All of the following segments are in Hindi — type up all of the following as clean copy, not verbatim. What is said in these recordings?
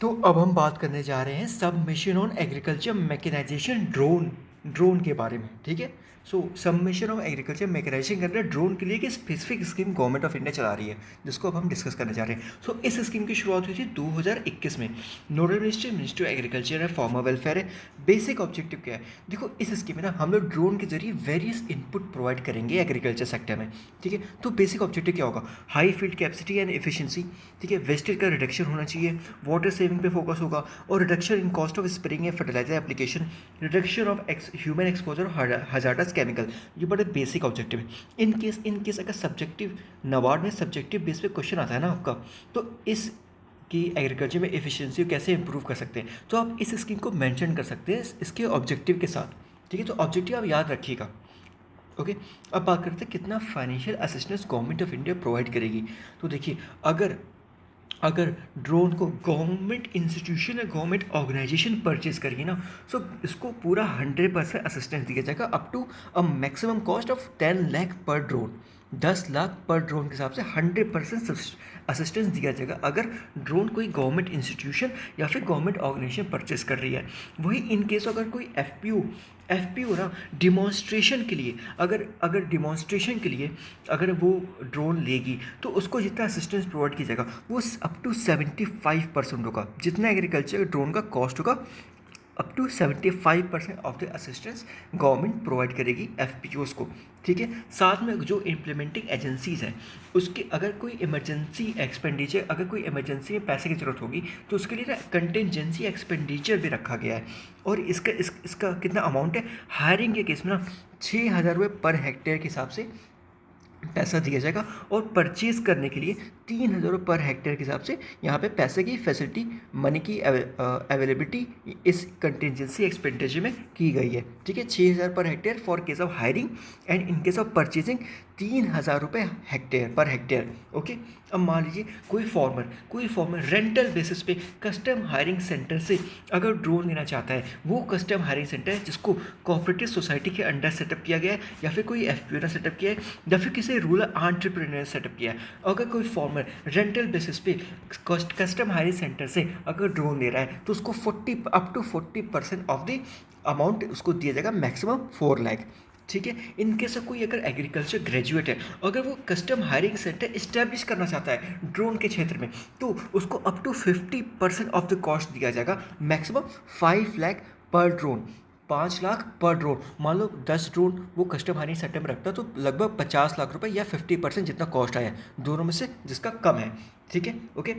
तो अब हम बात करने जा रहे हैं submission on agriculture mechanisation drone के बारे में। ठीक है। So submission of agriculture mechanisation के अंदर ड्रोन के लिए एक specific scheme government of India चला रही है, जिसको अब हम डिस्कस करने जा रहे हैं। सो इस स्कीम की शुरुआत हुई थी 2021 में। नोडल मिनिस्ट्री ऑफ एग्रीकल्चर है, फार्मर वेलफेयर है। बेसिक ऑब्जेक्टिव क्या है? देखो, इस स्कीम में ना हम लोग ड्रोन के जरिए वेरियस इनपुट प्रोवाइड करेंगे एग्रीकल्चर सेक्टर में। ठीक है। तो बेसिक ऑब्जेक्टिव क्या होगा? High field capacity and efficiency. ठीक है। वेस्टेज का रिडक्शन होना चाहिए, वाटर सेविंग पे फोकस होगा, और reduction in cost of spraying and fertiliser application, reduction of human exposure hazardous chemical. ये बड़े बेसिक ऑब्जेक्टिव है। इन केस अगर सब्जेक्टिव नबार्ड में सब्जेक्टिव बेस पे क्वेश्चन आता है ना आपका, तो इस कि एग्रीकल्चर में एफिशिएंसी कैसे इंप्रूव कर सकते हैं, तो आप इस स्कीम को मेंशन कर सकते हैं इसके ऑब्जेक्टिव के साथ। ठीक है। तो ऑब्जेक्टिव आप याद रखिएगा। ओके। अब बात करते हैं कितना financial assistance government of India provide करेगी। तो देखिए, अगर अगर ड्रोन को गवर्नमेंट इंस्टीट्यूशन या गवर्नमेंट ऑर्गेनाइजेशन परचेज करेगी ना, सो इसको पूरा 100% असिस्टेंस दिया जाएगा up to a maximum cost of 10 lakh per drone. 10 lakh per drone के हिसाब से 100% असिस्टेंस दिया जाएगा अगर ड्रोन कोई गवर्नमेंट इंस्टीट्यूशन या फिर गवर्नमेंट ऑर्गेनाइजेशन परचेज कर रही है। वही इन केस अगर कोई एफ पी ओ ना डिमॉन्स्ट्रेशन के लिए, अगर डिमॉन्स्ट्रेशन के लिए अगर वो ड्रोन लेगी, तो उसको जितना असिस्टेंस प्रोवाइड किया जाएगा वो अप टू 75% होगा। जितना एग्रीकल्चर ड्रोन का कॉस्ट होगा, up to 75% of the assistance government provide करेगी एफ को। ठीक है। साथ में जो इम्प्लीमेंटिंग एजेंसीज हैं, उसके अगर कोई इमरजेंसी एक्सपेंडिचर, अगर कोई इमरजेंसी में पैसे की ज़रूरत होगी, तो उसके लिए ना कंटेंजेंसी एक्सपेंडिचर भी रखा गया है। और इसका कितना अमाउंट है? हायरिंग के केस में ना 6,000 रुपये पर हेक्टेयर के हिसाब से पैसा दिया जाएगा, और परचेज़ करने के लिए 3,000 रुपये पर हेक्टेयर के हिसाब से यहाँ पे पैसे की फैसिलिटी, मनी की अवेलेबिलिटी इस कंटिजेंसी एक्सपेंडिचर में की गई है। ठीक है। 6,000 per hectare for case of hiring, and in case of purchasing 3,000 रुपये हेक्टेयर पर हेक्टेयर। ओके। अब मान लीजिए कोई फॉर्मर रेंटल बेसिस पे कस्टम हायरिंग सेंटर से अगर ड्रोन लेना चाहता है, वो कस्टम हायरिंग सेंटर है जिसको कोऑपरेटिव सोसाइटी के अंडर सेटअप किया गया है, या फिर कोई एफपीओ ने सेटअप किया है, या फिर किसी रूरल एंटरप्रेन्योर सेटअप किया है। अगर कोई फॉर्मर रेंटल बेसिस पे कस्टम हायरिंग सेंटर से अगर ड्रोन ले रहा है, तो उसको 40% ऑफ द अमाउंट उसको दिया जाएगा, मैक्सिमम 4 लाख। ठीक है। इनके से कोई अगर एग्रीकल्चर ग्रेजुएट है, अगर वो कस्टम हायरिंग सेंटर इस्टेब्लिश करना चाहता है ड्रोन के क्षेत्र में, तो उसको up to 50% of the cost दिया जाएगा, maximum 5 lakh per drone. 5 lakh per drone. मान लो 10 ड्रोन वो कस्टम हायरिंग सेंटर में रखता है, तो लगभग 50 लाख रुपए या 50% जितना कॉस्ट आया दोनों में से जिसका कम है। ठीक है। ओके।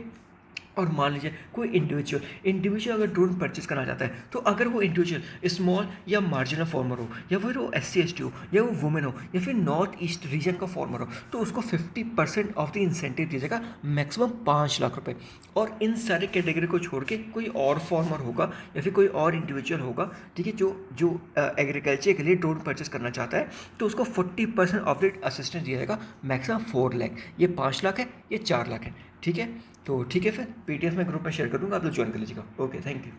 और मान लीजिए कोई इंडिविजुअल अगर ड्रोन परचेज करना चाहता है, तो अगर वो इंडिविजुअल स्मॉल या मार्जिनल फार्मर हो, या फिर वो SC ST हो, या वो वुमेन हो, या फिर नॉर्थ ईस्ट रीजन का फार्मर हो, तो उसको 50% ऑफ द इंसेंटिव दिया जाएगा, मैक्सिमम 5 लाख रुपए। और इन सारे कैटेगरी को छोड़ के कोई और फार्मर होगा या फिर कोई और इंडिविजुअल होगा, ठीक है, जो जो एग्रीकल्चर के लिए ड्रोन परचेज करना चाहता है, तो उसको 40% ऑफ द असिस्टेंस दिया जाएगा, मैक्सिमम 4 लाख। ये 5 लाख है, ये 4 लाख है। ठीक है। तो ठीक है, फिर PDF में ग्रुप में शेयर कर दूँगा, आप लोग ज्वाइन कर लीजिएगा। Okay, thank you.